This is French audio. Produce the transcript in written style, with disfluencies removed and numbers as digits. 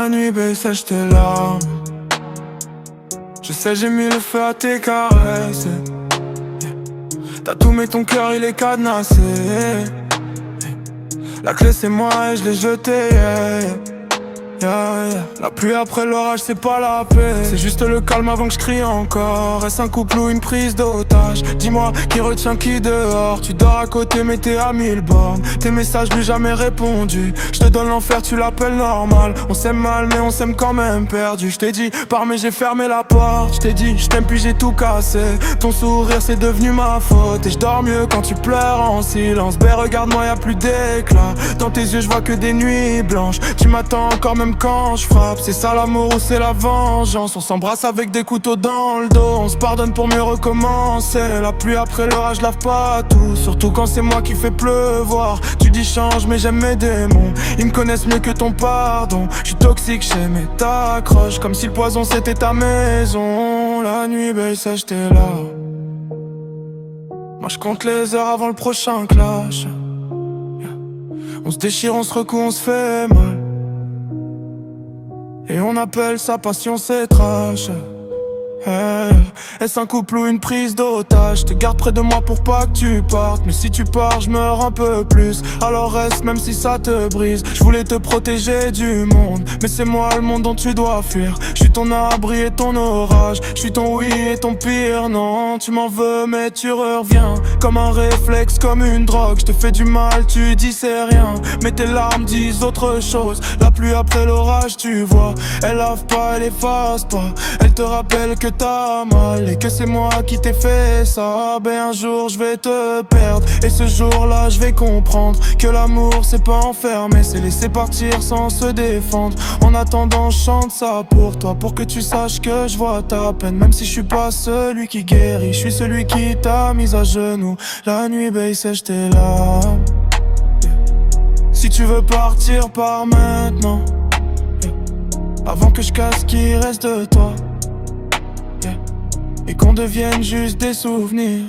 La nuit baisse, sèche tes larmes. Je sais j'ai mis le feu à tes caresses. T'as tout mais ton cœur il est cadenassé. La clé c'est moi et je l'ai jeté. La pluie après l'orage c'est pas la paix. C'est juste le calme avant que je crie encore. Est-ce un couple ou une prise d'otage? Dis-moi qui retient qui dehors. Tu dors à côté mais t'es à 1000 bornes. Tes messages lui jamais répondu. Je te donne l'enfer tu l'appelles normal. On s'aime mal mais on s'aime quand même perdu. Je t'ai dit par mais j'ai fermé la porte. Je t'ai dit je t'aime puis j'ai tout cassé. Ton sourire c'est devenu ma faute. Et je dors mieux quand tu pleures en silence. Ben regarde-moi y'a plus d'éclat. Dans tes yeux je vois que des nuits blanches. Tu m'attends encore même quand je frappe. C'est ça l'amour ou c'est la vengeance? On s'embrasse avec des couteaux dans le dos. On se pardonne pour mieux recommencer. La pluie après l'orage lave pas tout. Surtout quand c'est moi qui fais pleuvoir. Tu dis change mais j'aime mes démons. Ils me connaissent mieux que ton pardon. Je suis toxique j'aime et t'accroches. Comme si le poison c'était ta maison. La nuit baisse sèche tes larmes. Moi je compte les heures avant le prochain clash. On se déchire, on se recoue, on se fait mal. Et on appelle sa passion c'est trash. Est-ce un couple ou une prise d'otage? Je te garde près de moi pour pas que tu partes. Mais si tu pars je meurs un peu plus. Alors reste même si ça te brise. Je voulais te protéger du monde, mais c'est moi le monde dont tu dois fuir. Je suis ton abri et ton orage. Je suis ton oui et ton pire non. Tu m'en veux mais tu reviens. Comme un réflexe, comme une drogue. Je te fais du mal, tu dis c'est rien. Mais tes larmes disent autre chose. La pluie après l'orage tu vois. Elle lave pas, elle efface pas. Elle te rappelle que t'as mal et que c'est moi qui t'ai fait ça. Ben un jour je vais te perdre. Et ce jour-là je vais comprendre que l'amour c'est pas enfermer, c'est laisser partir sans se défendre. En attendant je chante ça pour toi, pour que tu saches que je vois ta peine. Même si je suis pas celui qui guérit, je suis celui qui t'a mis à genoux. La nuit baisse sèche tes larmes. Si tu veux partir pars maintenant, avant que je casse ce qui reste de toi. Et qu'on devienne juste des souvenirs.